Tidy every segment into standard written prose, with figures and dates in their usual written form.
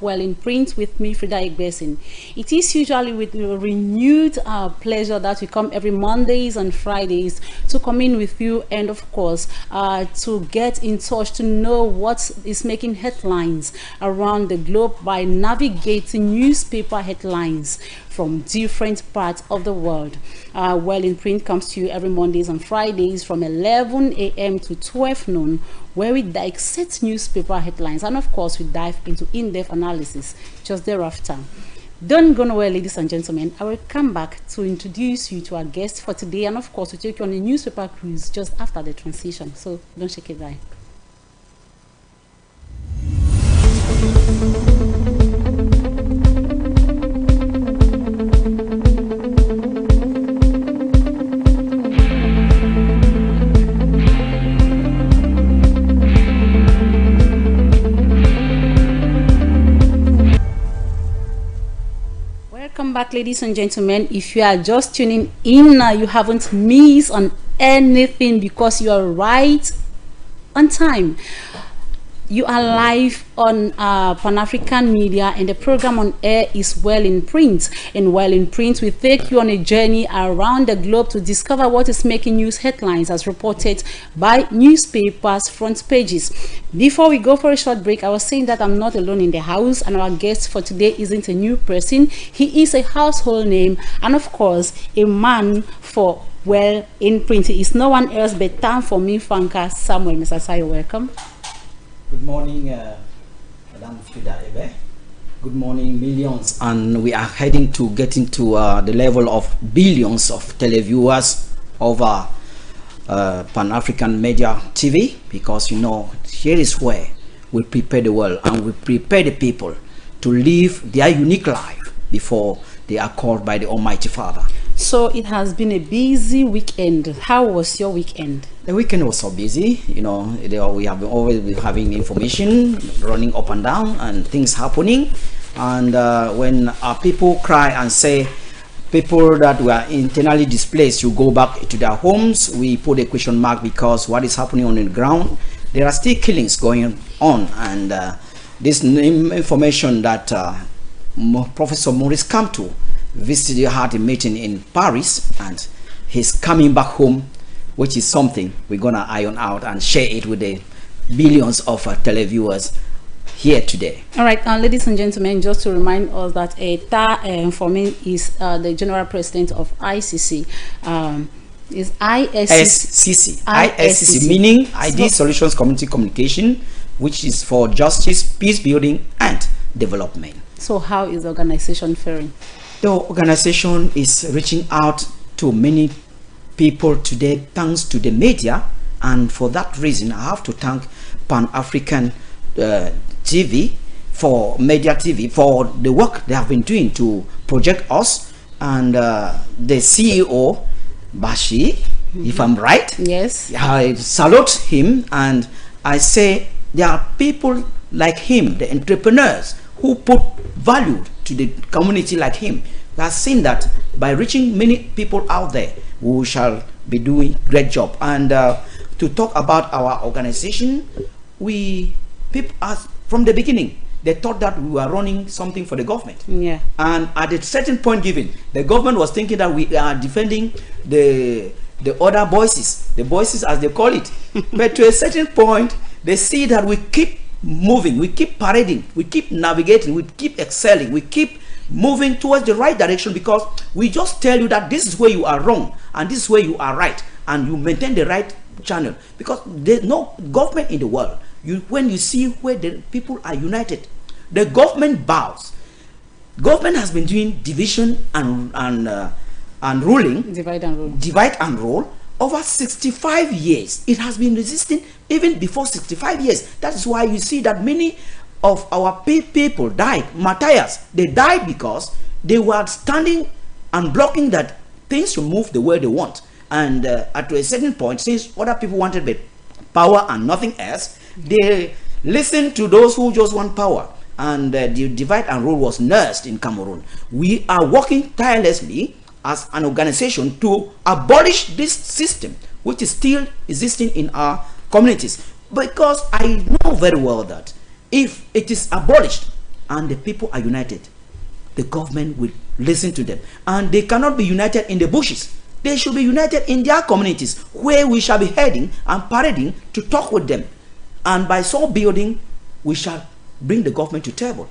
Well, in print with me, Frida Egbesin. It is usually with renewed pleasure that we come every Mondays and Fridays to come in with you and, of course, to get in touch, to know what is making headlines around the globe by navigating newspaper headlines from different parts of the world. Well, in print comes to you every Mondays and Fridays from 11 a.m. to 12 noon, where we dissect newspaper headlines and, of course, we dive into in-depth analysis just thereafter. Don't go nowhere, ladies and gentlemen. I will come back to introduce you to our guest for today and, of course, to take you on a newspaper cruise just after the transition. So don't shake it right. Welcome back, ladies and gentlemen. If you are just tuning in, you haven't missed on anything because you are right on time. You are live on Pan-African Media, and the program on air is Well in Print. And Well in Print, we take you on a journey around the globe to discover what is making news headlines as reported by newspapers' front pages. Before we go for a short break, I was saying that I'm not alone in the house, and our guest for today isn't a new person. He is a household name, and of course, a man for Well in Print. He is no one else but Time for me, Franca Samuel. Mr. Sayo, welcome. Good morning, Madam Frida Ebe. Good morning, millions. And we are heading to getting to the level of billions of televiewers over Pan-African Media TV, because you know, here is where we prepare the world and we prepare the people to live their unique life before they are called by the Almighty Father. So it has been a busy weekend. How was your weekend? The weekend was so busy, you know. We have always been having information running up and down and things happening. And when our people cry and say people that were internally displaced should go back to their homes, we put a question mark, because what is happening on the ground, there are still killings going on. And this information that Professor Maurice Kamu visited, had a meeting in Paris, and he's coming back home, which is something we're gonna iron out and share it with the billions of televiewers here today. All right, ladies and gentlemen, just to remind us that for me is the General President of ICC. Is ISCC, meaning ID Solutions Community Communication, which is for justice, peace building, and development. So how is the organization faring? The organization is reaching out to many people today thanks to the media, and for that reason I have to thank Pan-African TV for the work they have been doing to project us, and the CEO Bashi, if I'm right, yes, I salute him, and I say there are people like him, the entrepreneurs, who put value to the community like him. We have seen that by reaching many people out there, we shall be doing great job. And to talk about our organization, from the beginning, they thought that we were running something for the government. Yeah. And at a certain point given, the government was thinking that we are defending the other voices, the voices as they call it. But to a certain point, they see that we keep moving, we keep parading, we keep navigating, we keep excelling, we keep moving towards the right direction, because we just tell you that this is where you are wrong and this is where you are right, and you maintain the right channel, because there's no government in the world. When you see where the people are united, the government bows. Government has been doing division and ruling, divide and rule over 65 years. It has been resisting even before 65 years. That is why you see that many of our people died, martyrs. They died because they were standing and blocking that things should move the way they want. And at a certain point, since other people wanted power and nothing else, they listened to those who just want power. And the divide and rule was nursed in Cameroon. We are working tirelessly as an organization to abolish this system, which is still existing in our communities. Because I know very well that if it is abolished, and the people are united, the government will listen to them. And they cannot be united in the bushes. They should be united in their communities, where we shall be heading and parading to talk with them. And by so building, we shall bring the government to table.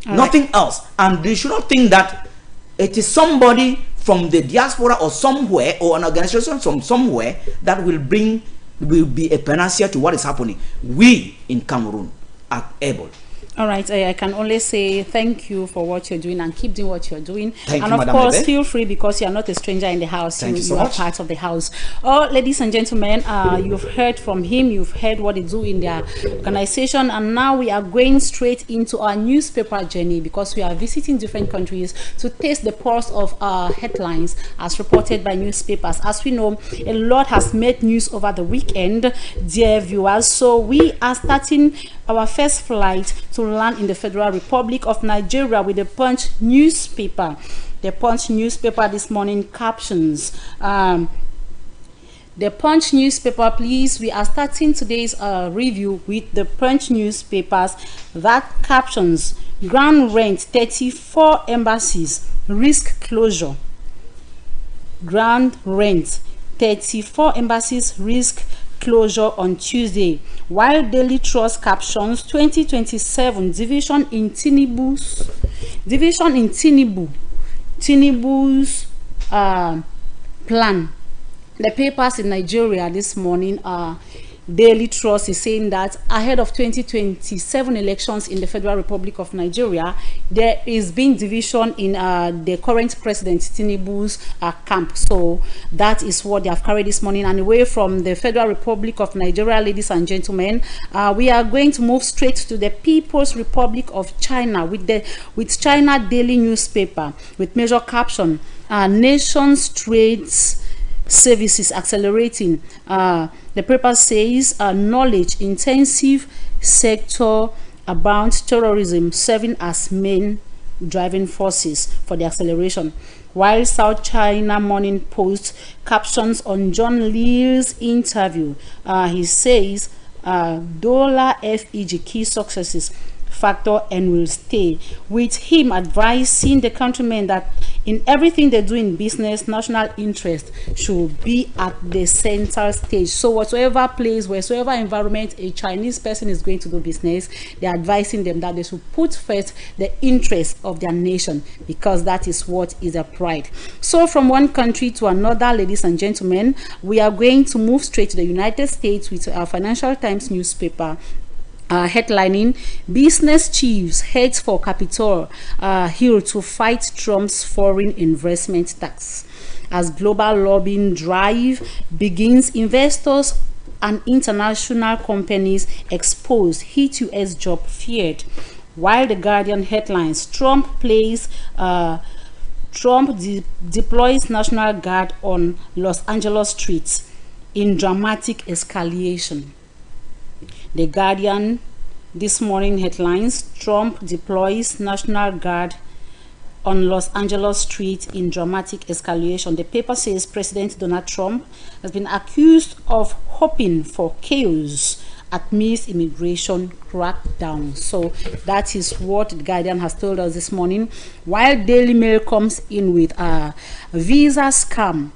Nothing else. And they should not think that it is somebody from the diaspora or somewhere, or an organization from somewhere, that will be a panacea to what is happening. We in Cameroon are able. All right, I can only say thank you for what you're doing, and keep doing what you're doing. Thank and you, of Madam course, Bebe. feel free, because you are not a stranger in the house. Thank you so are much. part of the house. Oh, ladies and gentlemen, you've heard from him. You've heard what they do in their organization, and now we are going straight into our newspaper journey, because we are visiting different countries to taste the pulse of our headlines as reported by newspapers. As we know, a lot has made news over the weekend, dear viewers. So we are starting our first flight to land in the Federal Republic of Nigeria with the Punch newspaper. The Punch newspaper this morning captions. The Punch newspaper, please. We are starting today's review with the Punch newspapers that captions: ground rent 34 embassies risk closure. Ground rent 34 embassies risk closure on Tuesday, while Daily Trust captions 2027 division in Tinubu's plan. The papers in Nigeria this morning Daily Trust is saying that ahead of 2027 elections in the Federal Republic of Nigeria, there is being division in the current president Tinubu's camp. So that is what they have carried this morning. And away from the Federal Republic of Nigeria, ladies and gentlemen, we are going to move straight to the People's Republic of China with China Daily newspaper with major caption: nation's trades services accelerating. The paper says knowledge intensive sector about terrorism serving as main driving forces for the acceleration, while South China Morning Post captions on John Lee's interview. He says dollar FEG key successes factor and will stay, with him advising the countrymen that in everything they do in business, national interest should be at the center stage. So whatsoever place, whatsoever environment a Chinese person is going to do business, they're advising them that they should put first the interest of their nation, because that is what is a pride. So from one country to another, ladies and gentlemen, we are going to move straight to the United States with our Financial Times newspaper headlining: business chiefs heads for Capitol Hill to fight Trump's foreign investment tax. As global lobbying drive begins, investors and international companies exposed, hit US job feared. While the Guardian headlines: Trump deploys National Guard on Los Angeles streets in dramatic escalation. The Guardian this morning headlines: Trump deploys National Guard on Los Angeles street in dramatic escalation. The paper says President Donald Trump has been accused of hoping for chaos amidst immigration crackdown. So that is what the Guardian has told us this morning. While Daily Mail comes in with a visa scam.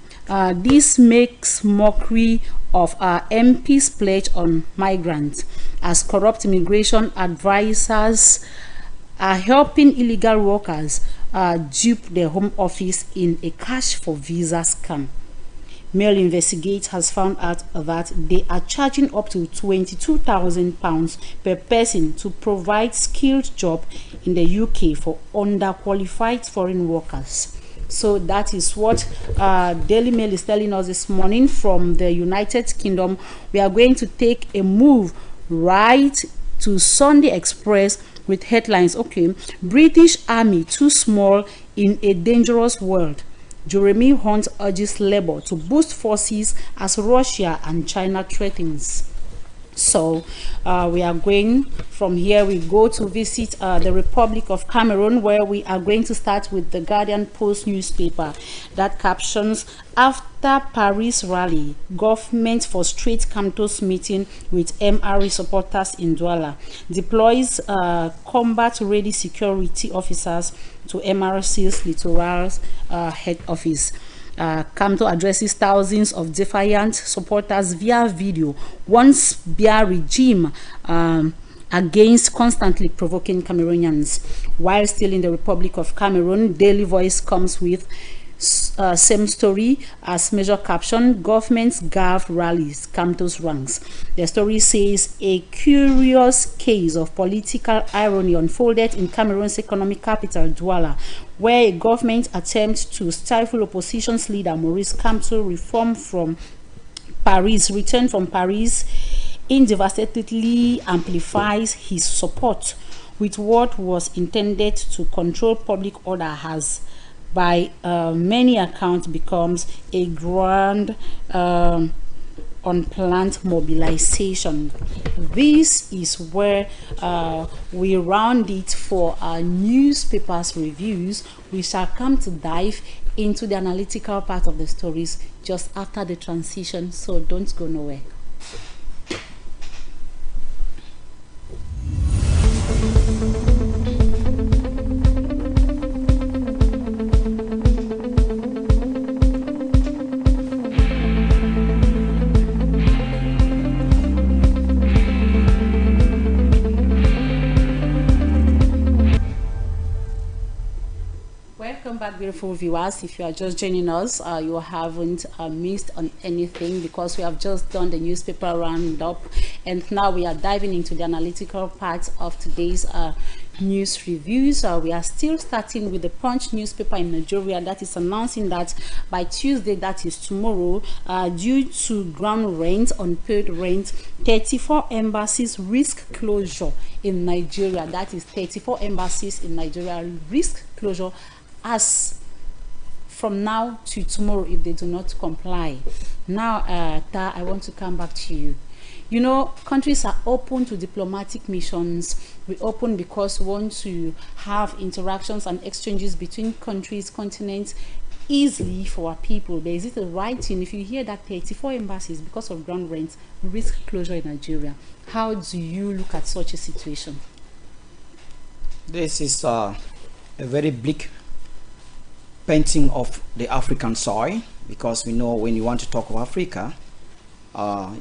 This makes mockery of MP's pledge on migrants, as corrupt immigration advisors are helping illegal workers dupe the Home Office in a cash for visa scam. Mail Investigate has found out that they are charging up to £22,000 per person to provide skilled job in the UK for underqualified foreign workers. So that is what Daily Mail is telling us this morning from the United Kingdom. We are going to take a move right to Sunday Express with headlines. Okay, British Army too small in a dangerous world. Jeremy Hunt urges Labour to boost forces as Russia and China threatens. So we are going from here, we go to visit the Republic of Cameroon, where we are going to start with the Guardian Post newspaper that captions, after Paris rally, government frustrates Kamto's meeting with MRE supporters in Douala, deploys combat-ready security officers to MRC's littoral head office. Kamto addresses thousands of defiant supporters via video, warns BERI regime against constantly provoking Cameroonians. While still in the Republic of Cameroon, Daily Voice comes with same story as major caption, government's GAV rallies Kamto's ranks. The story says a curious case of political irony unfolded in Cameroon's economic capital, Douala, where a government attempt to stifle opposition's leader Maurice Kamu return from Paris devastatedly amplifies his support with what was intended to control public order has by many accounts becomes a grand unplanned mobilization. This is where we round it for our newspapers reviews. We shall come to dive into the analytical part of the stories just after the transition, so don't go nowhere. Welcome back, beautiful viewers. If you are just joining us, you haven't missed on anything, because we have just done the newspaper roundup, and now we are diving into the analytical part of today's news reviews. We are still starting with the Punch newspaper in Nigeria that is announcing that by Tuesday, that is tomorrow, due to ground rent, unpaid rent, 34 embassies risk closure in Nigeria. That is 34 embassies in Nigeria risk closure as from now to tomorrow if they do not comply. Now, Ta, I want to come back to you. You know, countries are open to diplomatic missions. We open because we want to have interactions and exchanges between countries, continents, easily for our people. But is it the right thing if you hear that 34 embassies because of ground rent risk closure in Nigeria? How do you look at such a situation? This is a very bleak painting of the African soil, because we know when you want to talk of Africa,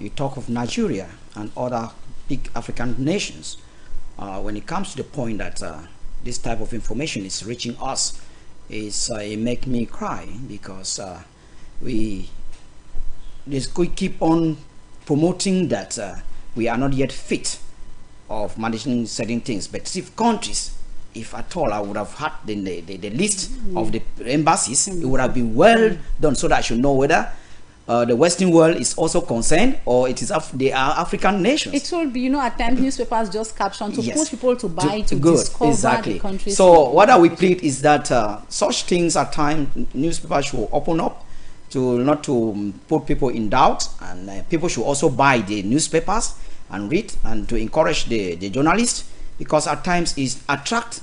you talk of Nigeria and other big African nations. When it comes to the point that this type of information is reaching us, it make me cry, because we keep on promoting that we are not yet fit of managing certain things. But if countries, if at all, I would have had the list of the embassies, it would have been well done, so that I should know whether the Western world is also concerned, or it is they are African nations. It will be, you know, at times newspapers just caption to push people to buy, to discover the countries. So what we plead is that such things at times newspapers should open up to not to put people in doubt, and people should also buy the newspapers and read, and to encourage the journalists, because at times it attract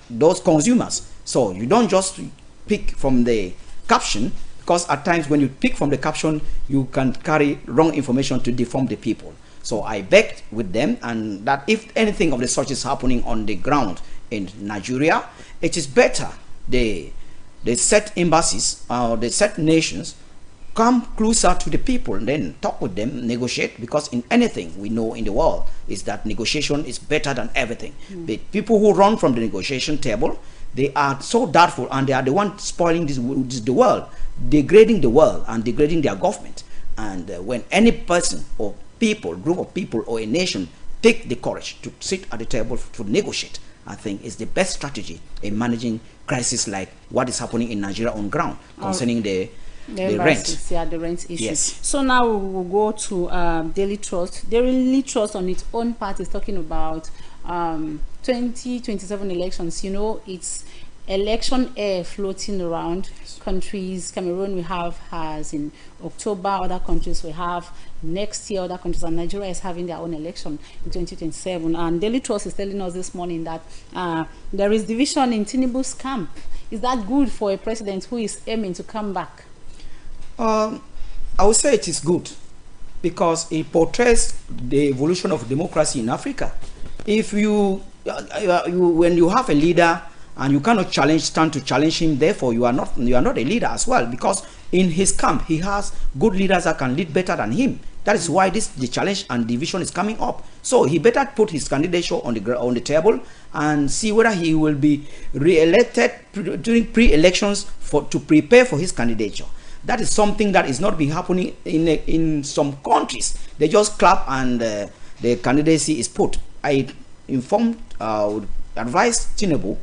those consumers. So you don't just pick from the caption, because at times when you pick from the caption, you can carry wrong information to deform the people. So I beg with them, and that if anything of the sort is happening on the ground in Nigeria, it is better the set embassies or the set nations come closer to the people and then talk with them, negotiate, because in anything we know in the world is that negotiation is better than everything. The people who run from the negotiation table, they are so doubtful, and they are the ones spoiling the world, degrading the world and degrading their government. And when any person or people, group of people or a nation take the courage to sit at the table to negotiate, I think is the best strategy in managing crisis like what is happening in Nigeria on ground concerning the rent. Yeah, the rent issue. Yes. So now we will go to Daily Trust. Daily Trust on its own part is talking about 2027 elections. You know, it's election air floating around countries. Cameroon we has in October, other countries we have next year, other countries, and Nigeria is having their own election in 2027. And Daily Trust is telling us this morning that there is division in Tinubu's camp. Is that good for a president who is aiming to come back? I would say it is good, because it portrays the evolution of democracy in Africa. If when you have a leader and you cannot stand to challenge him, therefore you are not a leader as well, because in his camp he has good leaders that can lead better than him. That is why the challenge and division is coming up. So he better put his candidature on the table and see whether he will be re-elected during pre-elections to prepare for his candidature. That is something that is not been happening in some countries. They just clap and the candidacy is put. I advised Tinubu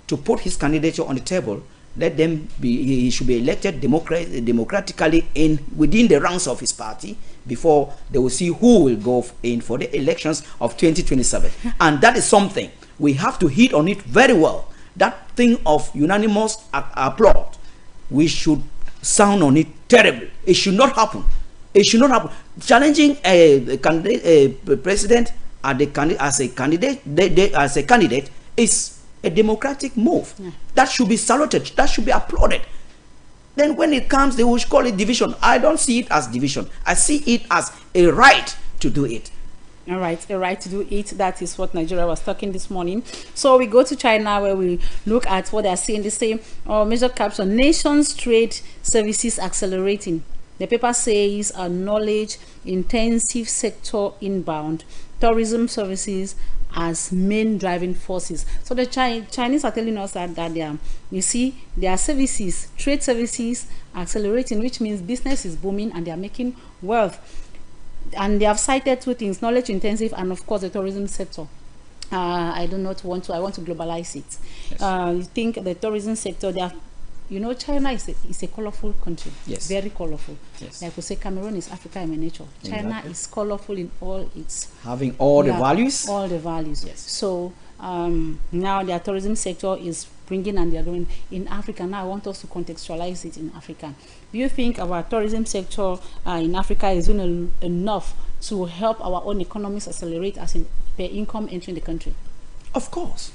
to put his candidature on the table. Let them he should be elected democratically within the ranks of his party before they will see who will go in for the elections of 2027. And that is something we have to hit on it very well. That thing of unanimous applaud, we should sound on it terribly. It should not happen. It should not happen. Challenging a president as a candidate is a democratic move. Yeah. That should be saluted. That should be applauded. Then when it comes, they will call it division. I don't see it as division. I see it as a right to do it. All right, a right to do it. That is what Nigeria was talking this morning. So we go to China, where we look at what they are saying. The same major caption: nations trade services accelerating. The paper says a knowledge intensive sector inbound, tourism services as main driving forces. So the Chinese are telling us that you see, their services, trade services accelerating, which means business is booming and they are making wealth. And they have cited two things: knowledge intensive and of course the tourism sector. I want to globalize it. Yes. You think the tourism sector, China is a colorful country. Yes. Very colorful. Yes. Like we say, Cameroon is Africa in miniature. China is colorful in all its... having all the values? All the values. Yes. So now their tourism sector is bringing, and they are going in Africa. Now I want us to contextualize it in Africa. Do you think our tourism sector in Africa is doing enough to help our own economies accelerate as in per income entering the country? Of course.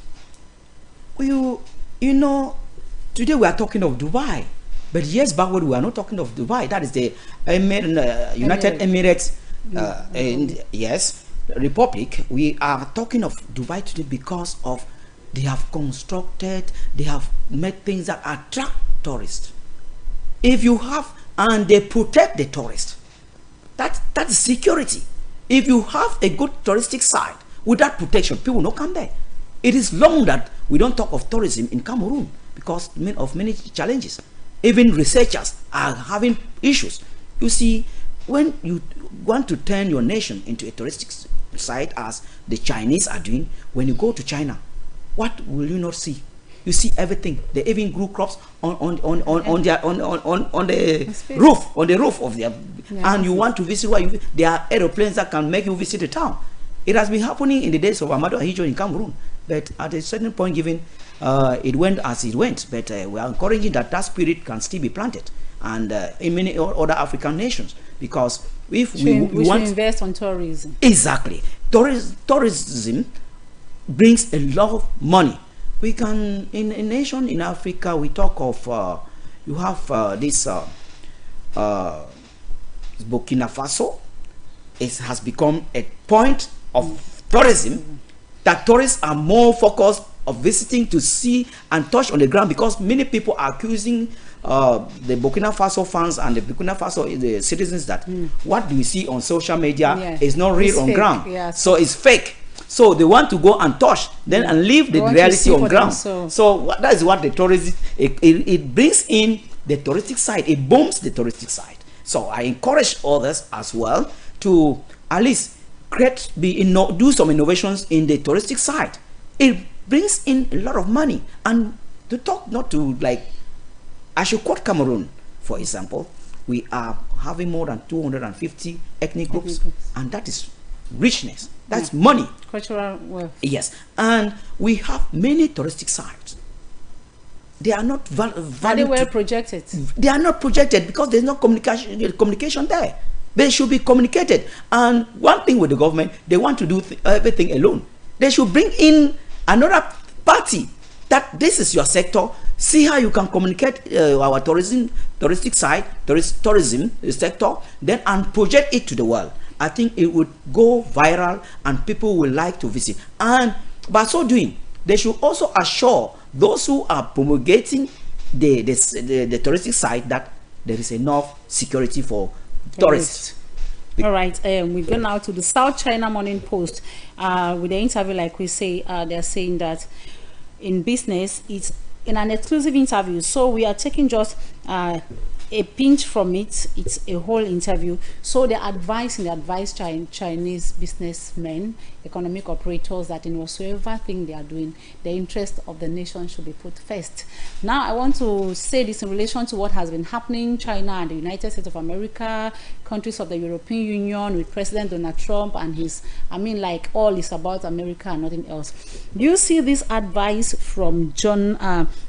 Today we are talking of Dubai, but years backward we are not talking of Dubai. That is the United Emirates, Republic. We are talking of Dubai today because of they have constructed, they have made things that attract tourists. If you have, and they protect the tourist, that is security. If you have a good touristic site with that protection, people will not come there. It is long that we don't talk of tourism in Cameroon because of many challenges. Even researchers are having issues. You see, when you want to turn your nation into a touristic site, as the Chinese are doing, when you go to China, what will you not see? You see everything. They even grew crops on the roof of their, and you want to visit where there are aeroplanes that can make you visit the town. It has been happening in the days of Amadou Ahidjo in Cameroon, but at a certain point given, it went as it went. But we are encouraging that spirit can still be planted, and in many other African nations, because if we want to invest on tourism. Exactly, tourism brings a lot of money. We can, in a nation in Africa, we talk of you have this Burkina Faso. It has become a point of tourism that tourists are more focused of visiting to see and touch on the ground, because many people are accusing the Burkina Faso fans and the Burkina Faso the citizens that what do we see on social media is not real on fake, ground, so it's fake. So they want to go and touch then and leave the reality on ground. So that is what the tourism, it brings in the touristic side, it booms the touristic side. So I encourage others as well to at least do some innovations in the touristic side. It brings in a lot of money. And to talk, not to like, I should quote Cameroon, for example. We are having more than 250 ethnic groups, and that is richness. That's money. Cultural wealth. Yes. And we have many touristic sites. they are not Are they well projected? They are not projected because there's no communication there. They should be communicated. And one thing with the government, they want to do everything alone. They should bring in another party that this is your sector. See how you can communicate our touristic side, tourism sector, then and project it to the world. I think it would go viral and people will like to visit. And by so doing, they should also assure those who are promulgating the touristic site that there is enough security for tourists. All right, we go now to the South China Morning Post. With the interview, like we say, they're saying that in business, it's in an exclusive interview. So we are taking just a pinch from it. It's a whole interview. So they advise Chinese businessmen, economic operators, that in whatsoever thing they are doing, the interest of the nation should be put first. Now I want to say this in relation to what has been happening. China and the United States of America, countries of the European Union with President Donald Trump and his, I mean, like, all is about America and nothing else. Do you see this advice from John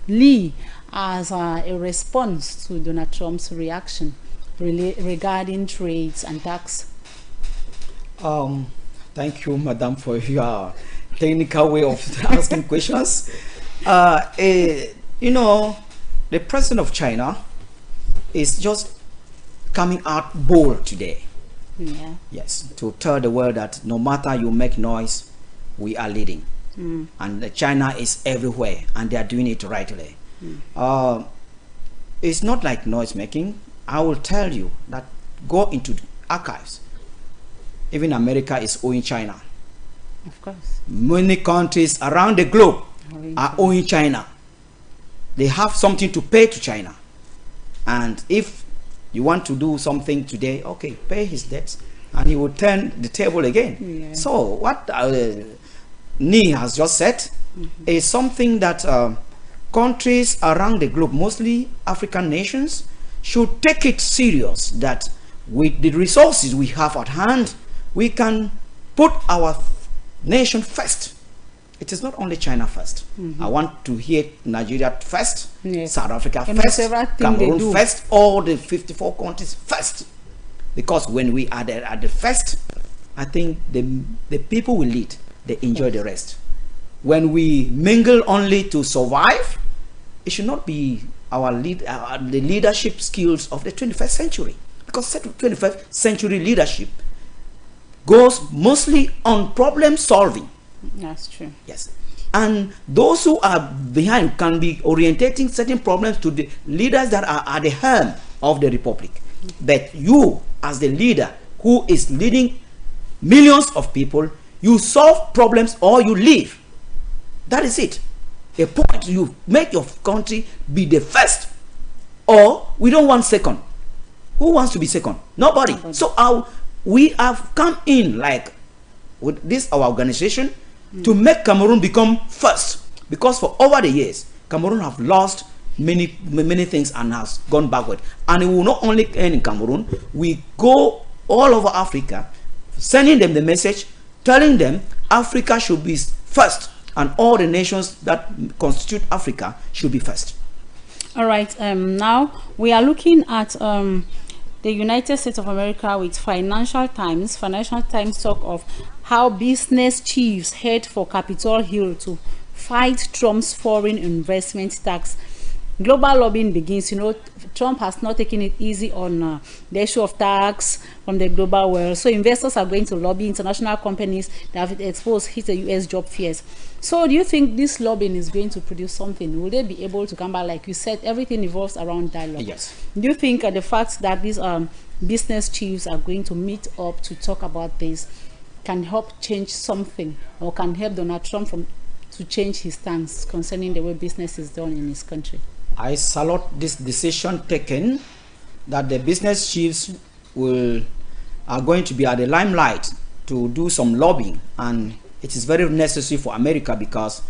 Lee as a response to Donald Trump's reaction regarding trades and tax? Thank you, madam, for your technical way of asking questions. You know, the president of China is just coming out bold today. Yeah. Yes, to tell the world that no matter you make noise, we are leading. And China is everywhere, and they are doing it rightly. It's not like noise making. I will tell you that go into the archives. Even America is owing China. Of course. Many countries around the globe are owing China. They have something to pay to China. And if you want to do something today, okay, pay his debts, and he will turn the table again. Yeah. So what Ni has just said is something that countries around the globe, mostly African nations, should take it serious, that with the resources we have at hand, we can put our nation first. It is not only China first. I want to hear Nigeria first, yes, South Africa first, Cameroon first, all the 54 countries first. Because when we are there at the first, I think the people will lead, they enjoy the rest. When we mingle only to survive, it should not be the leadership skills of the 21st century. Because 21st century leadership goes mostly on problem solving. That's true. Yes. And those who are behind can be orientating certain problems to the leaders that are at the helm of the republic. But you, as the leader who is leading millions of people, you solve problems or you leave. That is it. A point, you make your country be the first, or we don't want second. Who wants to be second? Nobody. So we have come in, like with this our organization, to make Cameroon become first, because for over the years Cameroon have lost many things and has gone backward. And it will not only end in Cameroon. We go all over Africa, sending them the message, telling them Africa should be first, and all the nations that constitute Africa should be first. All right, now we are looking at the United States of America with Financial Times. Financial Times talk of how business chiefs head for Capitol Hill to fight Trump's foreign investment tax. Global lobbying begins. You know, Trump has not taken it easy on the issue of tax from the global world. So investors are going to lobby international companies that have exposed hit the U.S. job fears. So do you think this lobbying is going to produce something? Will they be able to come back? Like you said, everything evolves around dialogue. Yes. Do you think the fact that these business chiefs are going to meet up to talk about this can help change something, or can help Donald Trump to change his stance concerning the way business is done in his country? I salute this decision taken, that the business chiefs are going to be at the limelight to do some lobbying, and it is very necessary for America, because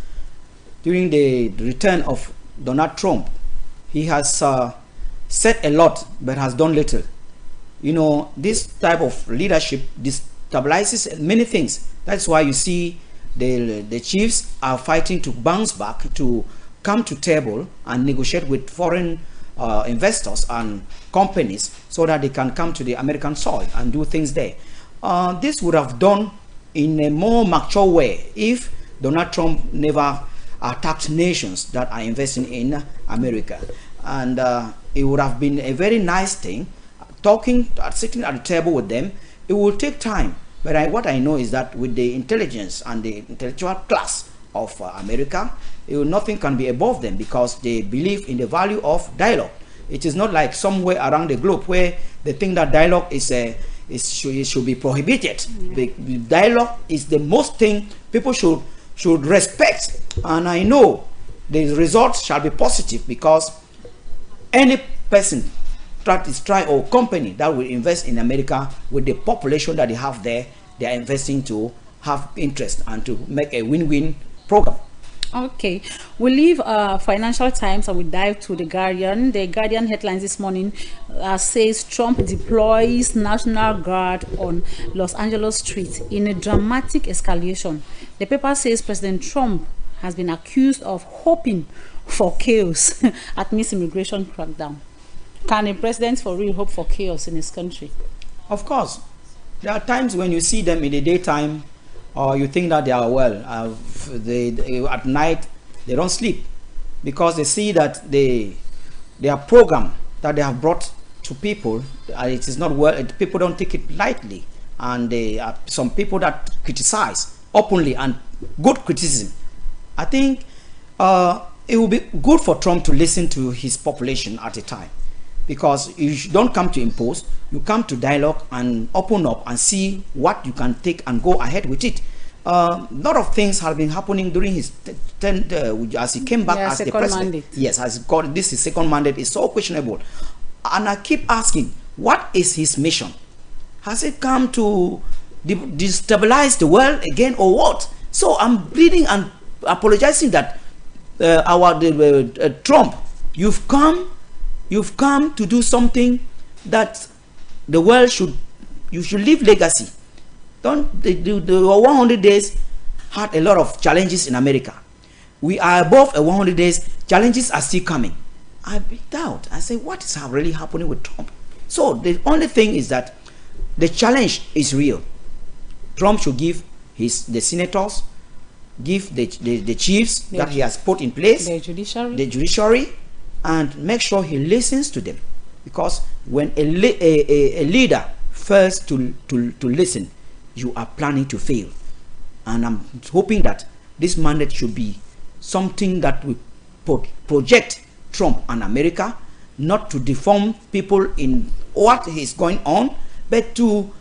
during the return of Donald Trump, he has said a lot but has done little. You know, this type of leadership destabilizes many things. That's why you see the chiefs are fighting to bounce back, to come to table and negotiate with foreign investors and companies so that they can come to the American soil and do things there. This would have done in a more mature way if Donald Trump never attacked nations that are investing in America. And it would have been a very nice thing, sitting at the table with them. It will take time, but what I know is that with the intelligence and the intellectual class of America, nothing can be above them because they believe in the value of dialogue. It is not like somewhere around the globe where they think that dialogue should be prohibited. The dialogue is the most thing people should respect, and I know the results shall be positive because any person that is trying, or company that will invest in America with the population that they have there, they are investing to have interest and to make a win-win program. Okay, we leave Financial Times and we dive to The Guardian. The Guardian headlines this morning says Trump deploys National Guard on Los Angeles streets in a dramatic escalation. The paper says President Trump has been accused of hoping for chaos amidst immigration crackdown. Can a president for real hope for chaos in his country? Of course. There are times when you see them in the daytime, or you think that they are well. At night, they don't sleep because they see that their program that they have brought to people, it is not well. People don't take it lightly, and there are some people that criticize openly, and good criticism. I think it will be good for Trump to listen to his population at a time, because you don't come to impose, you come to dialogue and open up and see what you can take and go ahead with it. A lot of things have been happening during his as he came back as the president. Mandate. Yes, as God, this is second mandate is so questionable, and I keep asking, what is his mission? Has it come to destabilize the world again, or what? So I'm bleeding and apologizing that Trump, you've come to do something that the world should leave legacy. The 100 days had a lot of challenges in America. We are above a 100 days. Challenges are still coming. I doubt. I say, what is really happening with Trump? So the only thing is that the challenge is real. Trump should give the senators, give the chiefs that he has put in place, the judiciary, and make sure he listens to them. Because when a leader fails to listen, you are planning to fail. And I'm hoping that this mandate should be something that will project Trump and America, not to deform people in what is going on, but to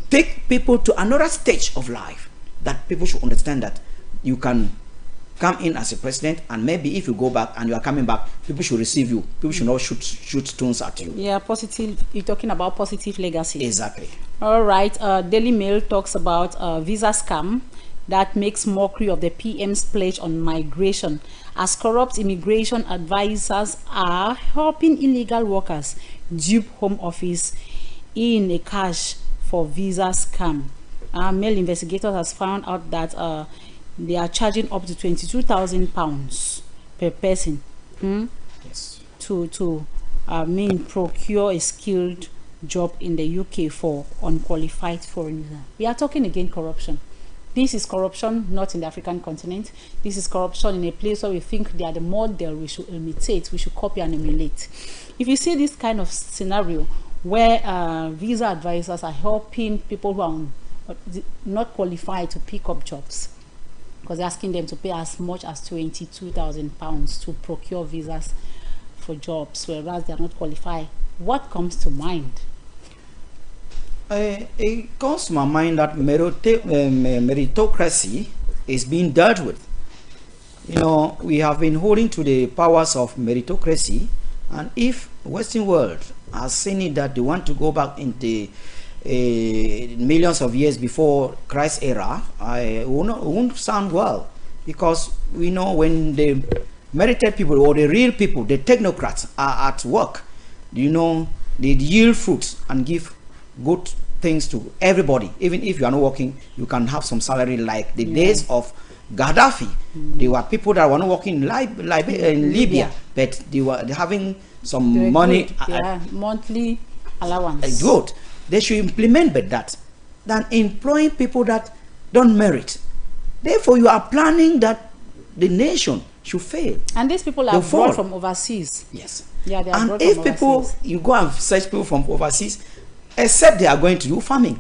take people to another stage of life, that people should understand that you can come in as a president, and maybe if you go back and you are coming back, people should receive you. People should not shoot stones at you. Yeah, positive. You're talking about positive legacy. Exactly. All right. Daily Mail talks about visa scam that makes mockery of the PM's pledge on migration, as corrupt immigration advisors are helping illegal workers dupe Home Office in a cash for visa scam. Mail investigators has found out that they are charging up to £22,000 per person yes, to procure a skilled job in the UK for unqualified foreigners. We are talking again corruption. This is corruption not in the African continent. This is corruption in a place where we think they are the model we should imitate, we should copy and emulate. If you see this kind of scenario where visa advisors are helping people who are not qualified to pick up jobs, because they're asking them to pay as much as £22,000 to procure visas for jobs, whereas they are not qualified, what comes to mind? It comes to my mind that meritocracy is being dealt with. You know, we have been holding to the powers of meritocracy, and if Western world has seen it that they want to go back into millions of years before Christ era, it won't sound well, because we know when the merited people or the real people, the technocrats, are at work, you know, they yield fruits and give good things to everybody. Even if you are not working, you can have some salary, like the days of Gaddafi. They were people that were not working in Libya, but they were having some money, monthly allowance. Good. They should implement that than employing people that don't merit. Therefore, you are planning that the nation should fail. And these people are brought from overseas. Yes. Yeah, they are and brought if from people, overseas. you go and search people from overseas, except they are going to do farming.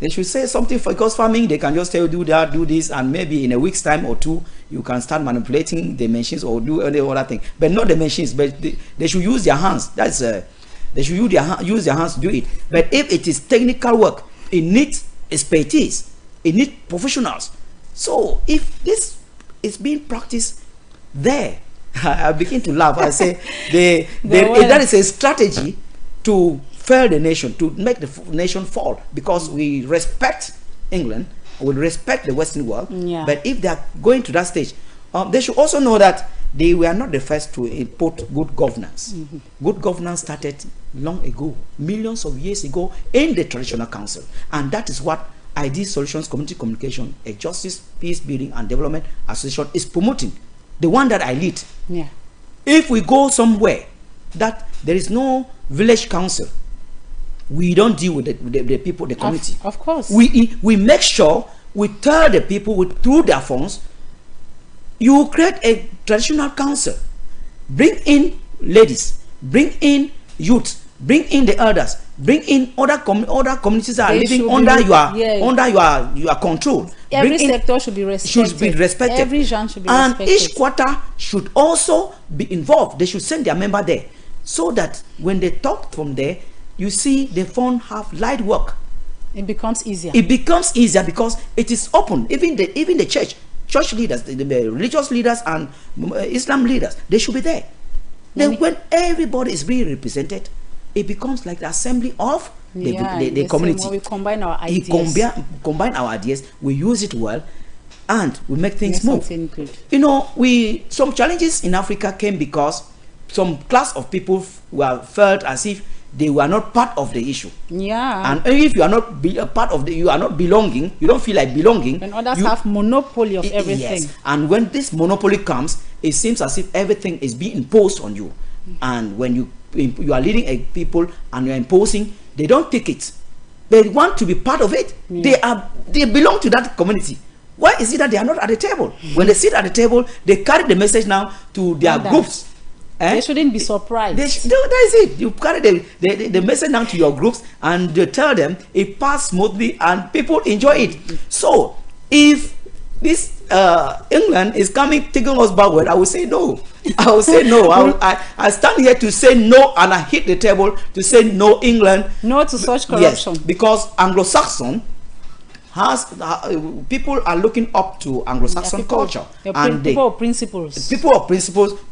They should say something, because farming, they can just tell you do that, do this, and maybe in a week's time or two, you can start manipulating the machines or do any other thing. But not the machines, but they should use their hands. That's they should use their hands to do it. But if it is technical work, it needs expertise, it needs professionals. So if this is being practiced there, I begin to laugh. I say that is a strategy to fail the nation, to make the nation fall, because we respect England, we respect the Western world. But if they are going to that stage, they should also know that they were not the first to import good governance. Good governance started long ago, millions of years ago, in the traditional council, and that is what ID Solutions Community Communication, a Justice, Peace Building and Development Association, is promoting. The one that I lead. If we go somewhere that there is no village council, we don't deal with the people, the community. Of course. We make sure we tell the people through their phones, you create a traditional council, bring in ladies, bring in youth, bring in the elders, bring in other communities that are living under your control. Every sector should be respected. Every genre should be respected. And each quarter should also be involved. They should send their member there, so that when they talk from there, you see the phone have light work. It becomes easier. It becomes easier because it is open. Even the church leaders, the religious leaders and Islam leaders, they should be there. Then when everybody is being represented, it becomes like the assembly of the community. We combine our ideas. Combine our ideas, we use it well, and we make things move. Good. You know, some challenges in Africa came because some class of people felt as if they were not part of the issue. And if you are not part of you are not belonging, you don't feel like belonging. And others have monopoly of everything. Yes. And when this monopoly comes, it seems as if everything is being imposed on you. And when you are leading a people and you are imposing, they don't take it. They want to be part of it. They belong to that community. Why is it that they are not at the table? When they sit at the table, they carry the message now to their groups. They shouldn't be surprised. That's it. You carry the message down to your groups and they tell them it passed smoothly and people enjoy it. So if this England is taking us backward, I will say no. I will say no. I stand here to say no, and I hit the table to say no, England. No to such corruption. Yes, because Anglo-Saxon people are looking up to Anglo-Saxon culture, and people of principles,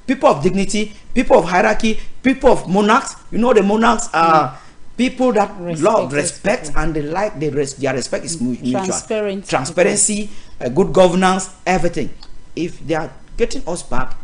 people of dignity, people of hierarchy, people of monarchs. You know, the monarchs are people that respect, and they like their respect is mutual. Transparency, good governance, everything. If they are getting us back,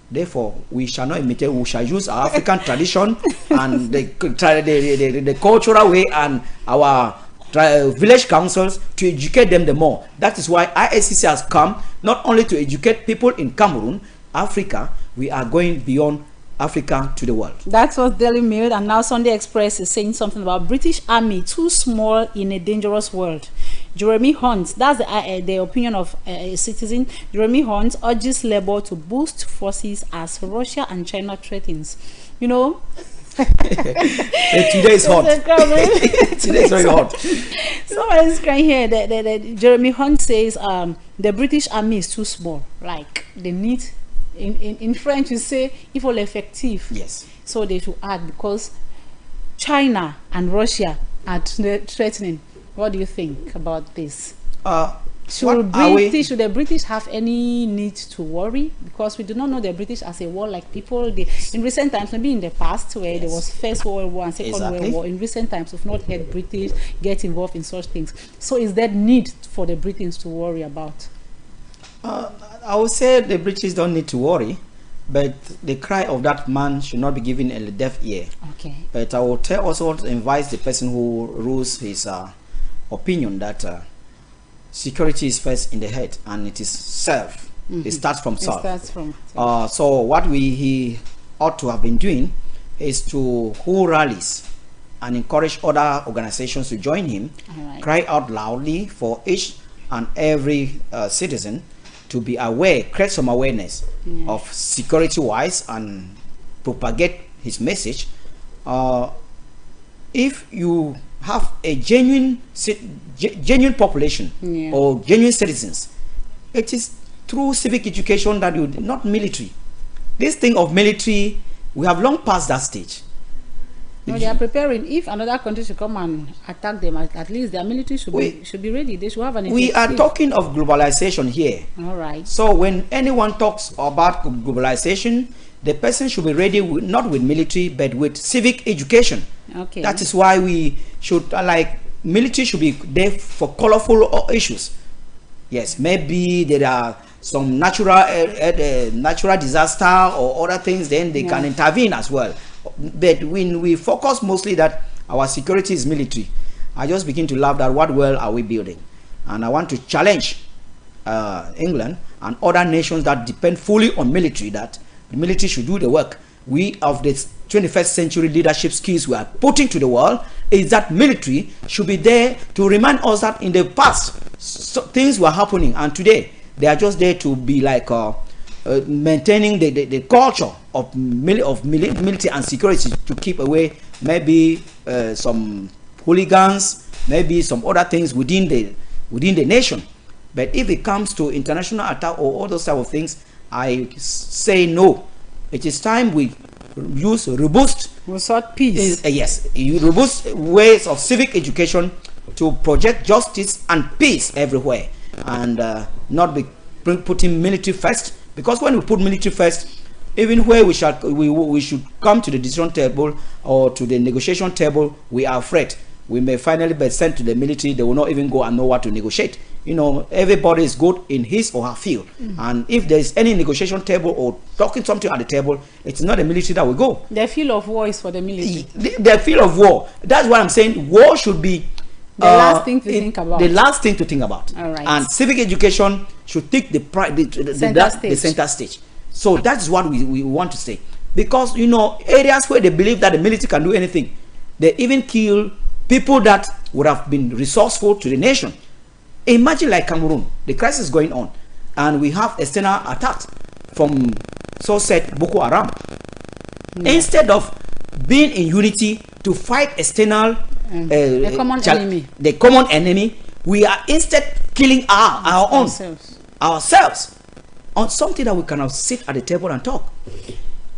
therefore we shall not imitate. We shall use our African tradition and the cultural way and our village councils to educate them the more. That is why IACC has come not only to educate people in Cameroon, Africa. We are going beyond Africa to the world. That was Daily Mail, and now Sunday Express is saying something about British Army too small in a dangerous world. Jeremy Hunt, that's the opinion of a citizen. Jeremy Hunt urges Labour to boost forces as Russia and China threatens. You know, today is hot. Today is very hot. Someone is crying here that Jeremy Hunt says the British Army is too small. Like they need, in French you say il faut l'effectif. Yes. So they should add, because China and Russia are threatening. What do you think about this? Should the British have any need to worry? Because we do not know the British as a warlike people. In recent times, maybe in the past, where there was First World War and Second World War, in recent times we've not heard British get involved in such things. So is there need for the British to worry about? I would say the British don't need to worry, but the cry of that man should not be given a deaf ear. Okay. But I will also advise the person who rules his opinion that security is first in the head, and it is self. It starts from self. It starts from so what he ought to have been doing is to hold rallies and encourage other organizations to join him, cry out loudly for each and every citizen to be aware, create some awareness of security wise, and propagate his message. If you have a genuine population or genuine citizens, it is through civic education that you, not military. This thing of military, we have long passed that stage. No, they are preparing. If another country should come and attack them, at least their military should be ready. They should have an. We are talking of globalization here. All right. So when anyone talks about globalization, the person should be ready with, not with military, but with civic education. Okay. That is why we should military should be there for colorful issues. Yes, maybe there are some natural disaster or other things, then they can intervene as well. But when we focus mostly that our security is military, I just begin to laugh that what well are we building? And I want to challenge England and other nations that depend fully on military, that the military should do the work. We of the 21st century leadership skills we are putting to the world is that military should be there to remind us that in the past things were happening, and today they are just there to be like maintaining the culture of military and security, to keep away maybe some hooligans, maybe some other things within the nation. But if it comes to international attack or all those type of things, I say no. It is time we use robust, we sought peace. Yes, robust ways of civic education to project justice and peace everywhere, and not be putting military first. Because when we put military first, even where we should come to the decision table or to the negotiation table, we are afraid we may finally be sent to the military. They will not even go and know what to negotiate. You know, everybody is good in his or her field, and if there is any negotiation table or talking something at the table, it's not the military that will go. The field of war is for the military. The field of war. That's why I'm saying war should be the last thing to think about. The last thing to think about. All right. And civic education should take the center stage. So that's what we want to say. Because, you know, areas where they believe that the military can do anything, they even kill people that would have been resourceful to the nation. Imagine like Cameroon, the crisis is going on, and we have external attacks from so-said Boko Haram. Instead of being in unity to fight external the common enemy, we are instead killing our own ourselves on something that we cannot sit at the table and talk.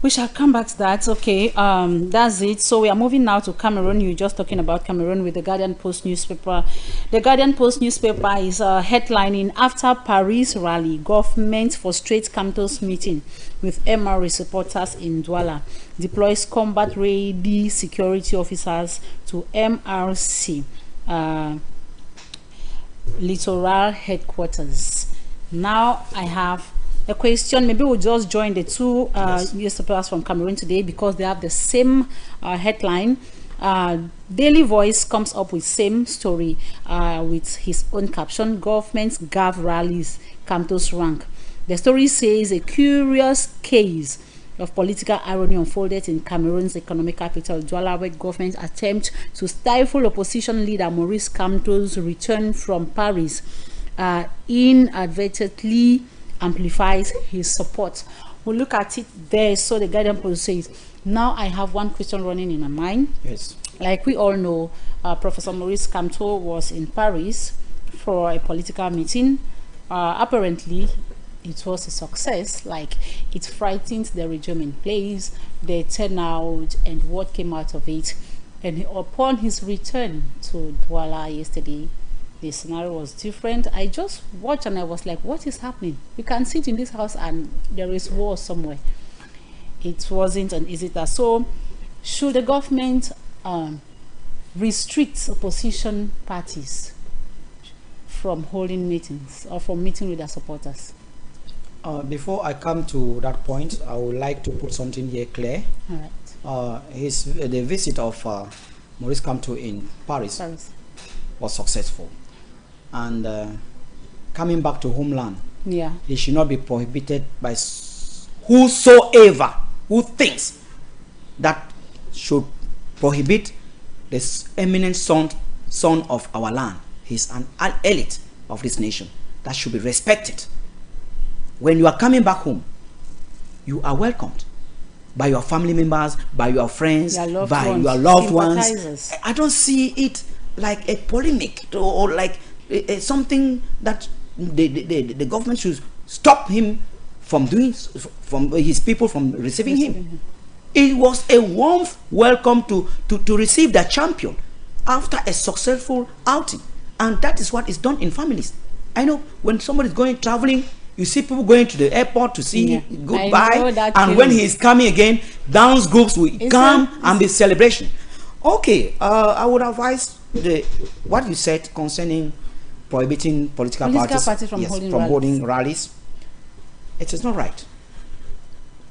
We shall come back to that. Okay, that's it. So we are moving now to Cameroon. You're just talking about Cameroon with the Guardian Post newspaper. The Guardian Post newspaper is headlining: after Paris rally, government frustrates campus meeting with MRC supporters in Douala, deploys combat ready security officers to MRC littoral headquarters. Now I have a question. Maybe we'll just join the two newspapers from Cameroon today because they have the same headline. Daily Voice comes up with same story with his own caption: government's Gav rallies campus rank. The story says a curious case of political irony unfolded in Cameroon's economic capital, Douala, where government attempt to stifle opposition leader Maurice Kamto's return from Paris inadvertently amplifies his support. We'll look at it there. So the Guardian Post says, now I have one question running in my mind. Yes. Like we all know, Professor Maurice Kamu was in Paris for a political meeting. Apparently, it was a success. Like, it frightened the regime in place, the turnout, and what came out of it. And upon his return to Douala yesterday, the scenario was different. I just watched and I was like, what is happening? We can sit in this house and there is war somewhere. It wasn't an easy task. So should the government restrict opposition parties from holding meetings or from meeting with their supporters? Before I come to that point, I would like to put something here clear. All right. The visit of Maurice Kamu in Paris was successful, and coming back to homeland, Yeah. it should not be prohibited by whosoever who thinks that should prohibit this eminent son of our land. He's an elite of this nation that should be respected. When you are coming back home, you are welcomed by your family members, by your friends, by your loved ones. I don't see it like a polemic or like something that the government should stop him from doing, from his people from receiving him. It was a warm welcome to receive the champion after a successful outing, and that is what is done in families. I know when somebody is going traveling, you see people going to the airport to see goodbye, and when he is coming again, dance groups will come and be celebration. Okay, I would advise what you said concerning prohibiting political parties from holding rallies. It is not right,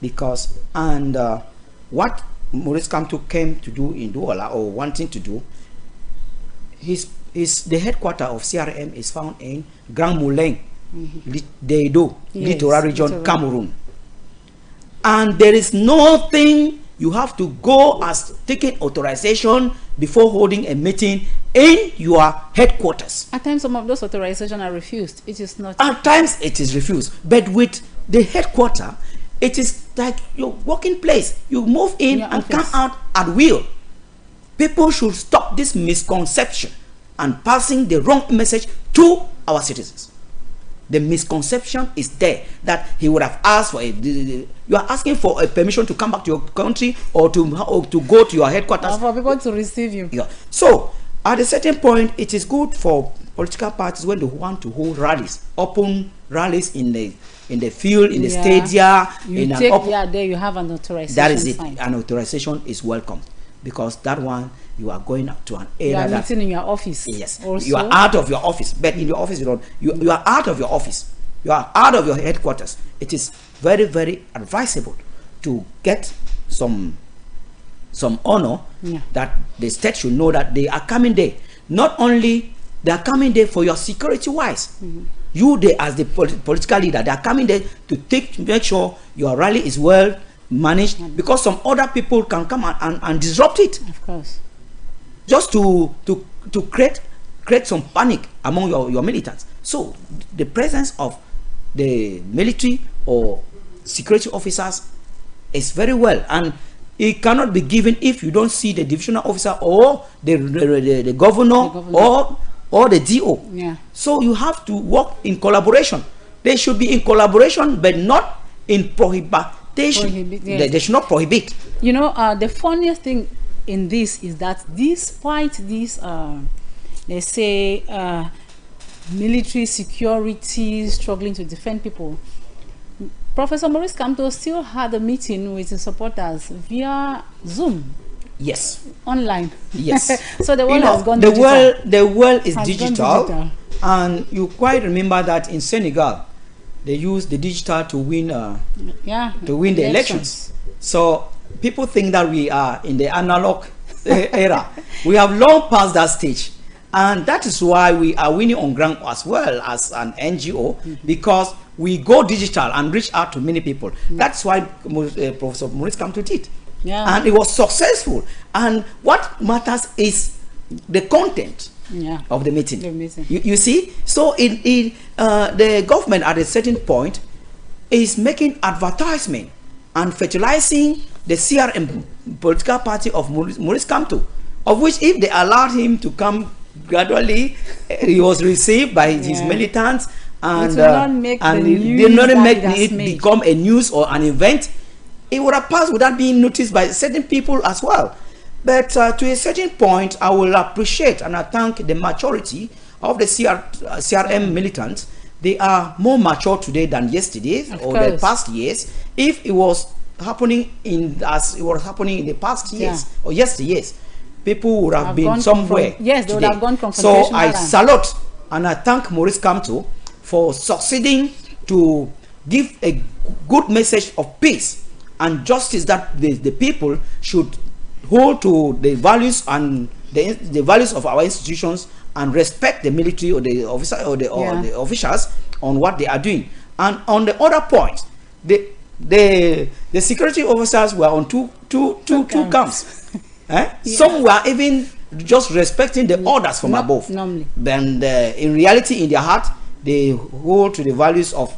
because what Maurice Kamu came to do in Douala, or wanting to do, the headquarters of CRM is found in Grand Moulin, Deido, Littoral region, Cameroon. And there is nothing you have to go as taking authorization before holding a meeting in your headquarters. At times, some of those authorizations are refused. It is not. At times, it is refused. But with the headquarters, it is like your working place. You move in and come out at will. People should stop this misconception and passing the wrong message to our citizens. The misconception is there that he would have asked for you are asking for a permission to come back to your country, or to go to your headquarters, or for people to receive you. Yeah. So at a certain point, it is good for political parties when they want to hold rallies, open rallies in the field, in the stadia, there you have an authorization. That is it. An authorization is welcome, because that one, you are going to an area you are meeting in your office. Yes, also. You are out of your office, but in your office you don't. You are out of your office. You are out of your headquarters. It is very, very advisable to get some honor, that the state should know that they are coming there. Not only they are coming there for your security wise. You there as the political leader, they are coming there to make sure your rally is well managed, because some other people can come and disrupt it. Of course. Just to create some panic among your militants. So the presence of the military or security officers is very well, and it cannot be given if you don't see the divisional officer or the governor or the DO. Yeah. So you have to work in collaboration. They should be in collaboration, but not in prohibition. They should not prohibit. You know, the funniest thing in this is that despite this let's say military security struggling to defend people, Professor Maurice Kamu still had a meeting with his supporters via Zoom. Yes. Online. Yes. So the world has gone digital. The world is digital, and you quite remember that in Senegal they used the digital to win the elections. So people think that we are in the analog era. We have long passed that stage, and that is why we are winning on ground as well as an NGO, because we go digital and reach out to many people. That's why Professor Maurice Kamu did, and it was successful. And what matters is the content of the meeting. You see, so the government at a certain point is making advertisement and fertilizing the CRM political party of Maurice Kamu, of which if they allowed him to come gradually, he was received by his militants, and did not make it become a news or an event. It would have passed without being noticed by certain people as well. But to a certain point, I will appreciate and I thank the maturity of the CRM militants. They are more mature today than yesterday the past years. If it was happening as it was happening in the past years or yesteryears, people would have been somewhere. Yes, they would have gone confrontational. So I salute and I thank Maurice Kamu for succeeding to give a good message of peace and justice, that the people should hold to the values and the values of our institutions and respect the military or the officer or the officials on what they are doing. And on the other point, the security officers were on two camps. Some were even just respecting the orders from above. Then in reality, in their heart, they hold to the values of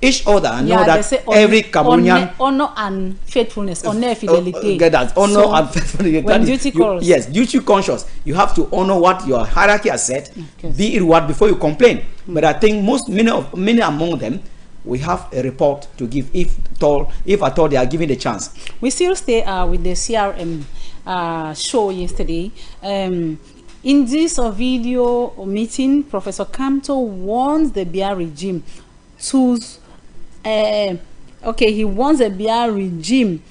each other and know that every Cameroonian honor and faithfulness, honor fidelity. Get that honor and faithfulness. When duty calls, yes, duty conscious. You have to honor what your hierarchy has said. Be it what before you complain. But I think many among them, we have a report to give if at all they are given the chance. We still stay with the CRM show yesterday. In this video meeting, Professor Kamto warns the BERI regime to he wants the BERI regime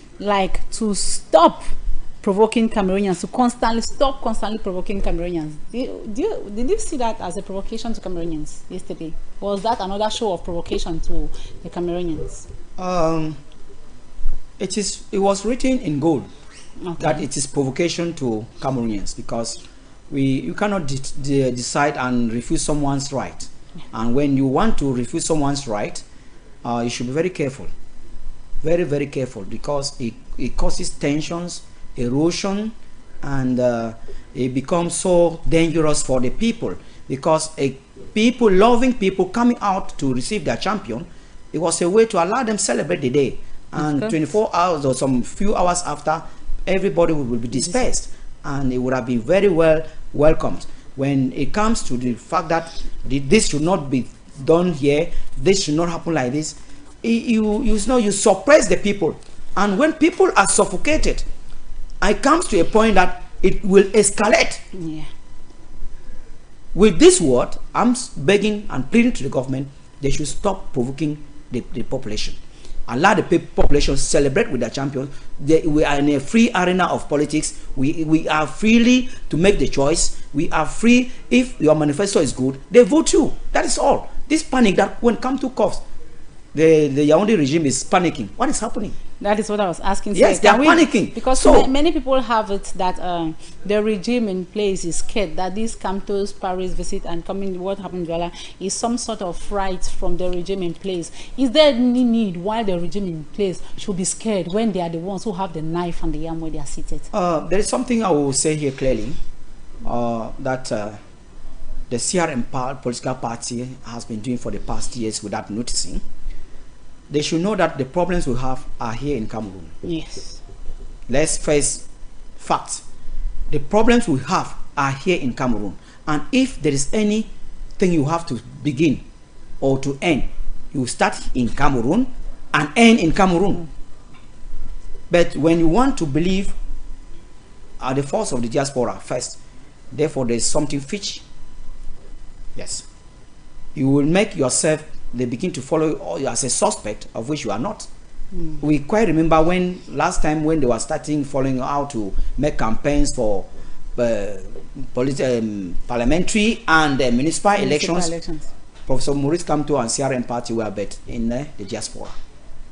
to stop provoking Cameroonians, to constantly provoking Cameroonians. Did you see that as a provocation to Cameroonians yesterday? Was that another show of provocation to the Cameroonians? It was written in gold that it is provocation to Cameroonians, because you cannot decide and refuse someone's right. And when you want to refuse someone's right, you should be very careful, very, very careful, because it causes tensions, erosion, and it becomes so dangerous for the people, because loving people coming out to receive their champion, it was a way to allow them celebrate the day, and 24 hours or some few hours after, everybody will be dispersed, and it would have been very well welcomed. When it comes to the fact that this should not be done here, this should not happen like this, you suppress the people, and when people are suffocated, it comes to a point that it will escalate. With this word, I'm begging and pleading to the government, they should stop provoking the population. Allow the population celebrate with their champions. We are in a free arena of politics. We are freely to make the choice. We are free. If your manifesto is good, they vote you. That is all. This panic that when come to cops, the Yaoundé regime is panicking. What is happening? That is what I was asking. Yes, they are panicking. Because many people have it that the regime in place is scared that these Kamto's Paris visit and coming, what happened to Douala, is some sort of fright from the regime in place. Is there any need why the regime in place should be scared when they are the ones who have the knife and the yam where they are seated? There is something I will say here clearly, that the CRM political party has been doing for the past years without noticing. They should know that the problems we have are here in Cameroon. Yes. Let's face facts. The problems we have are here in Cameroon. And if there is anything you have to begin or to end, you start in Cameroon and end in Cameroon. But when you want to believe the force of the diaspora first, therefore there is something fishy. Yes. You will make yourself, they begin to follow you as a suspect, of which you are not. We quite remember when last time when they were starting following how to make campaigns for parliamentary and municipal elections. Prof Maurice Kamu and CRM party were bet in the diaspora.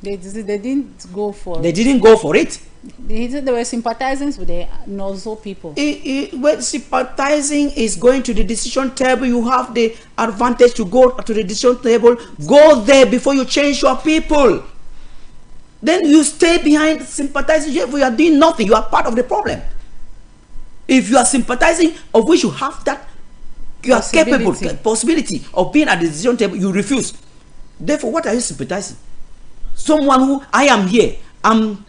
They didn't go for They didn't go for it. They were sympathizing with the Nozo people. When sympathizing is going to the decision table, you have the advantage to go to the decision table. Go there before you change your people. Then you stay behind sympathizing. If you are doing nothing, you are part of the problem. If you are sympathizing, of which you have that, you are capable, possibility of being at the decision table, you refuse. Therefore, what are you sympathizing? Someone who, I am here, I'm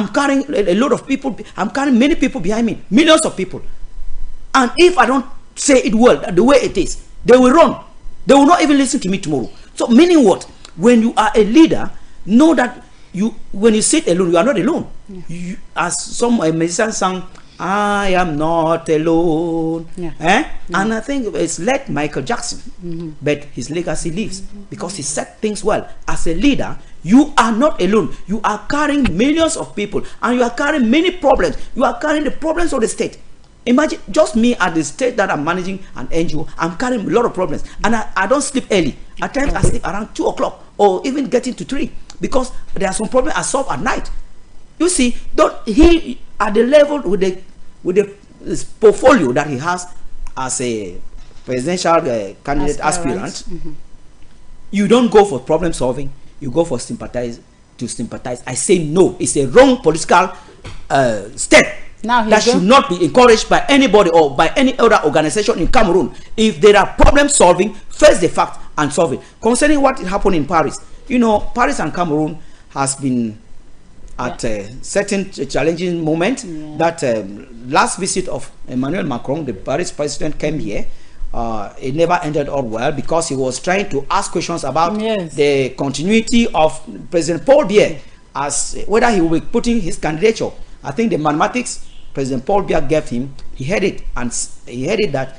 carrying a lot of people, I'm carrying many people behind me, millions of people. And if I don't say it well, the way it is, they will run. They will not even listen to me tomorrow. So meaning what? When you are a leader, know that when you sit alone, you are not alone. Yeah. As some musician sang, I am not alone. Yeah. And I think it's like Michael Jackson, but his legacy lives because he said things well. As a leader, you are not alone. You are carrying millions of people, and you are carrying many problems. You are carrying the problems of the state. Imagine just me at the state that I'm managing an NGO. I'm carrying a lot of problems, and I don't sleep early. At times I sleep around 2 o'clock or even getting to 3 because there are some problems I solve at night. You see, he at the level with the his portfolio that he has as a presidential candidate aspirant, you don't go for problem solving, you go for sympathize. I say no, it's a wrong political step that should not be encouraged by anybody or by any other organization in Cameroon. If there are problem solving, face the fact and solve it. Concerning what happened in Paris, you know, Paris and Cameroon has been at a certain challenging moment. That last visit of Emmanuel Macron, the Paris president, came here. It never ended all well because he was trying to ask questions about the continuity of President Paul Biya, as whether he will be putting his candidature. I think the mathematics President Paul Biya gave him, he had it, and he had it that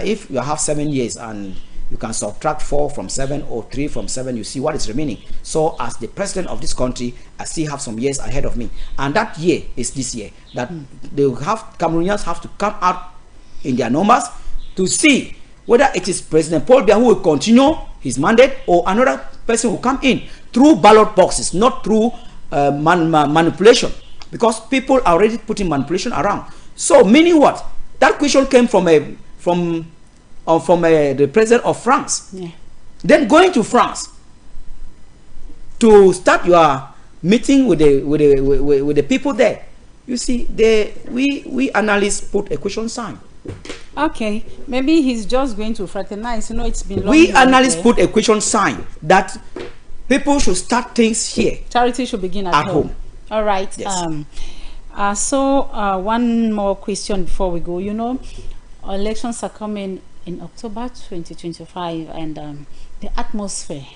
if you have 7 years and you can subtract 4 from 7 or 3 from 7, you see what is remaining. So as the president of this country, I still have some years ahead of me, and that year is this year. That Cameroonians have to come out in their numbers to see whether it is President Paul Biya who will continue his mandate or another person will come in through ballot boxes, not through manipulation, because people are already putting manipulation around. So meaning what? That question came from the president of France. Then going to France to start your meeting with the people there, you see, we analysts put a question sign. Okay, maybe he's just going to fraternize. You know, it's been long. We analysts put a question sign that people should start things here. Charity should begin at home. All right. Yes. So one more question before we go. You know, elections are coming in October 2025, and the atmosphere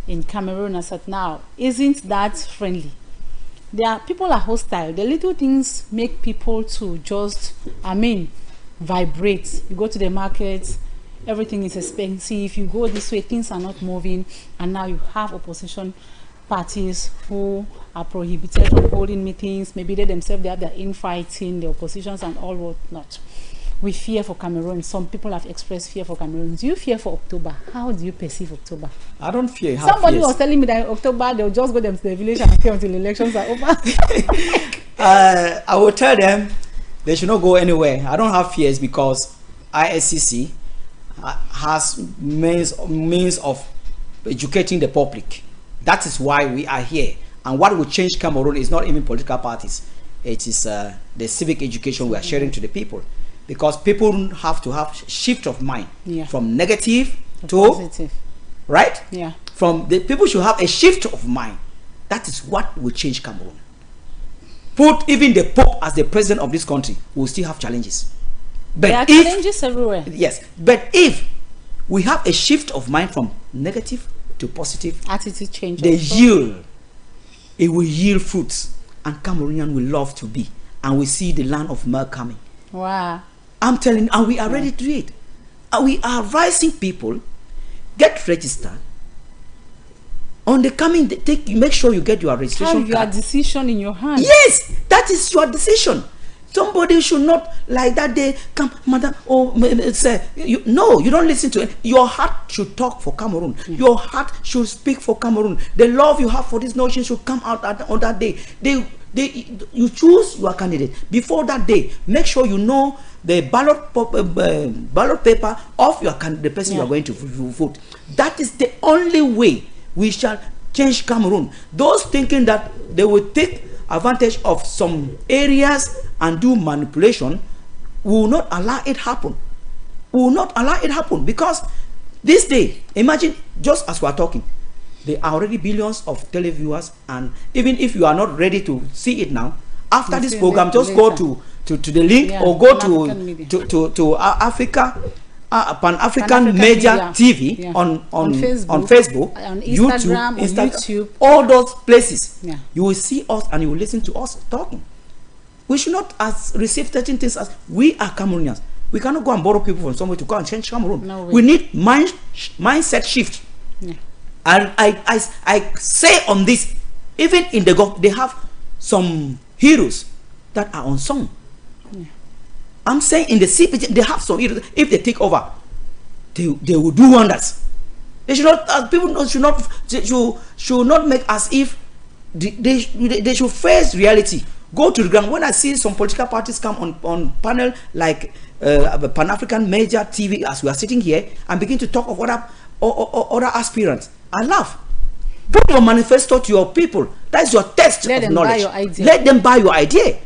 in Cameroon as at now isn't that friendly. People are hostile. The little things make people to just, vibrate. You go to the market, everything is expensive. You go this way, things are not moving, and now you have opposition parties who are prohibited from holding meetings. Maybe they themselves, they have their infighting, the oppositions and all whatnot. We fear for Cameroon. Some people have expressed fear for Cameroon. Do you fear for October? How do you perceive October? I don't fear. Somebody was telling me that in October they'll just go them to the village and stay until elections are over. I will tell them they should not go anywhere. I don't have fears because ISCC has means of educating the public. That is why we are here. And what will change Cameroon is not even political parties. It is the civic education we are sharing to the people. Because people have to have shift of mind from negative to positive. Right? Yeah. From the people should have a shift of mind. That is what will change Cameroon. Put even the Pope as the president of this country, will still have challenges. But there are challenges everywhere. Yes. But if we have a shift of mind from negative to positive, attitude change, it will yield fruits, and Cameroonian will love to be, and we see the land of milk coming. Wow. I'm telling you, and we are ready to do it. And we are advising people, get registered. On the coming, make sure you get your registration card. Have your decision in your hand. Yes, that is your decision. Somebody should not like that they come, madam, or say, no, you don't listen to it. Your heart should talk for Cameroon. Your heart should speak for Cameroon. The love you have for this nation should come out on that day. You choose your candidate. Before that day, make sure you know the ballot paper of the person you are going to vote. That is the only way we shall change Cameroon. Those thinking that they will take advantage of some areas and do manipulation, will not allow it happen. Will not allow it happen, because this day, imagine, just as we are talking, there are already billions of televiewers, and even if you are not ready to see it now, after this program, just go to the link, or go to Africa, Pan-African Media TV on Facebook, on Instagram, YouTube, all those places. You will see us and you will listen to us talking. We should not receive certain things as we are Cameroonians. We cannot go and borrow people from somewhere to go and change Cameroon. No, we need mindset shift. And I say on this, even in the Gulf, they have some heroes that are unsung. I'm saying in the CPG, they have some heroes. If they take over, they will do wonders. They should not. People should not make as if they should face reality go to the ground. When I see some political parties come on panel like Pan-African major TV, as we are sitting here, and begin to talk of other aspirants, I laugh. Put your manifesto to your people. That's your test of knowledge. Let them buy your idea.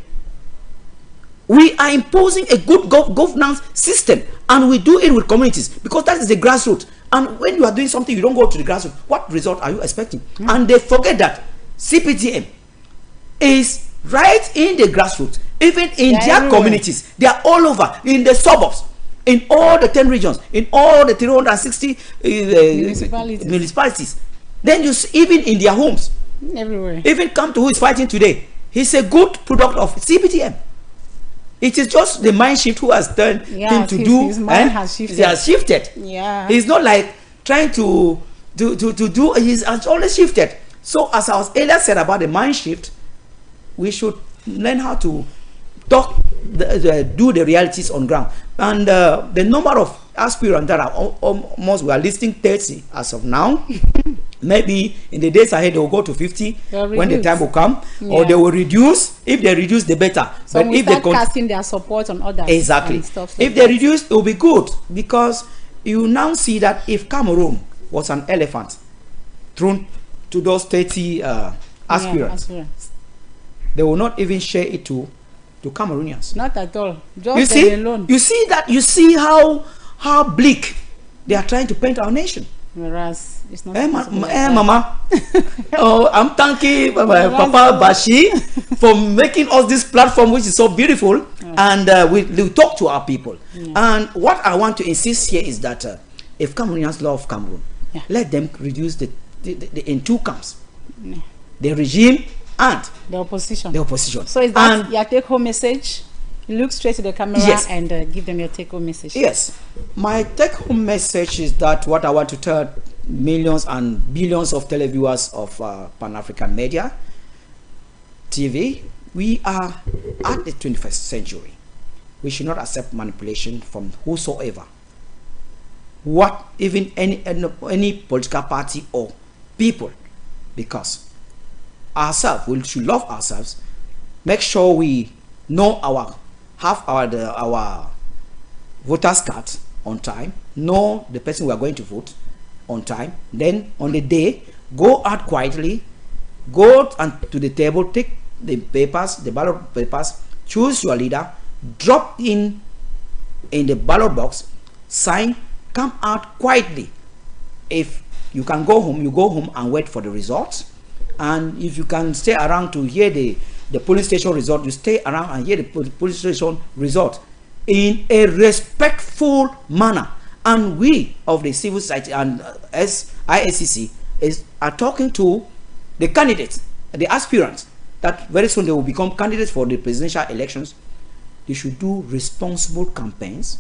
We are imposing a good governance system, and we do it with communities, because that is the grassroots. And when you are doing something, you don't go to the grassroots. What result are you expecting? And they forget that CPTM is right in the grassroots, even in their communities. They are all over, in the suburbs, in all the 10 regions, in all the 360 municipalities. Then you see, even in their homes, everywhere. Even come to who is fighting today. He's a good product of CPTM. It is just the mind shift who has turned him to do. His mind has shifted. He has shifted. Yeah. He's not like trying to do. He's only shifted. So as I was earlier said about the mind shift, we should learn how to talk, do the realities on ground. And the number of aspirants that are almost, we are listing 30 as of now. Maybe in the days ahead they will go to 50 when the time will come, or they will reduce. If they reduce, the better. So but if they casting their support on others, exactly. Stuff if they reduce, it will be good, because you now see that if Cameroon was an elephant thrown to those 30 aspirants, they will not even share it to Cameroonians. Not at all. Just alone. You see that. You see how bleak they are trying to paint our nation. Whereas it's not. Mama. Oh, I'm thanking Papa Bashi for making us this platform, which is so beautiful, and we talk to our people. And what I want to insist here is that if Cameroonians love Cameroon, let them reduce the in two camps: the regime and the opposition. The opposition. So is that your take-home message? Look straight to the camera and give them your take-home message. Yes, my take-home message is that what I want to tell millions and billions of televiewers of Pan-African media, TV, we are at the 21st century. We should not accept manipulation from whosoever. Even any political party or people, because ourselves, we should love ourselves. Make sure we know have our voters card on time, know the person we are going to vote on time. Then on the day, go out quietly, go to the table, take the papers, the ballot papers, choose your leader, drop in the ballot box, sign, come out quietly. If you can go home, you go home and wait for the results. And if you can stay around to hear the polling station result, you stay around and hear the polling station result in a respectful manner. And we of the civil society and IACC are talking to the candidates, the aspirants, that very soon they will become candidates for the presidential elections. They should do responsible campaigns,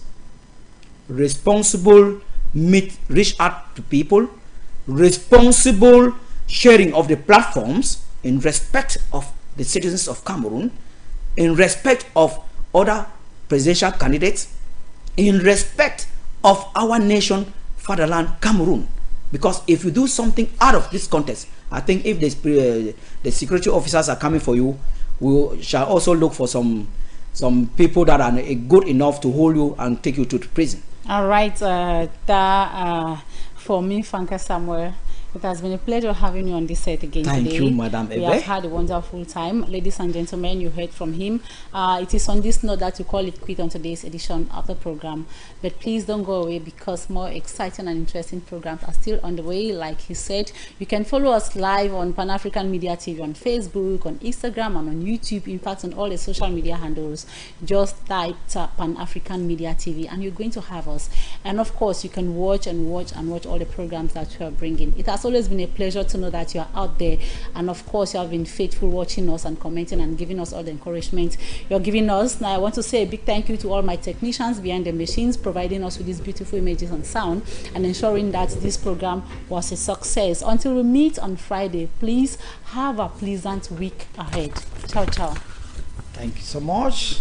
responsible reach out to people, responsible sharing of the platforms in respect of the citizens of Cameroon, in respect of other presidential candidates, in respect of our nation, fatherland, Cameroon. Because if you do something out of this context, I think if the security officers are coming for you, we shall also look for some people that are good enough to hold you and take you to the prison. All right, for me, Franca Samuel, it has been a pleasure having you on this set again today. Thank you, Madam Ebe. We have had a wonderful time. Ladies and gentlemen, you heard from him. It is on this note that we call it quit on today's edition of the program. But please don't go away, because more exciting and interesting programs are still on the way. Like he said, you can follow us live on Pan-African Media TV on Facebook, on Instagram, and on YouTube. In fact, on all the social media handles, just type Pan-African Media TV and you're going to have us. And of course, you can watch all the programs that we are bringing. It has always been a pleasure to know that you are out there, and of course you have been faithful watching us and commenting and giving us all the encouragement you're giving us. Now I want to say a big thank you to all my technicians behind the machines, providing us with these beautiful images and sound and ensuring that this program was a success. Until we meet on Friday, please have a pleasant week ahead. Ciao ciao. Thank you so much.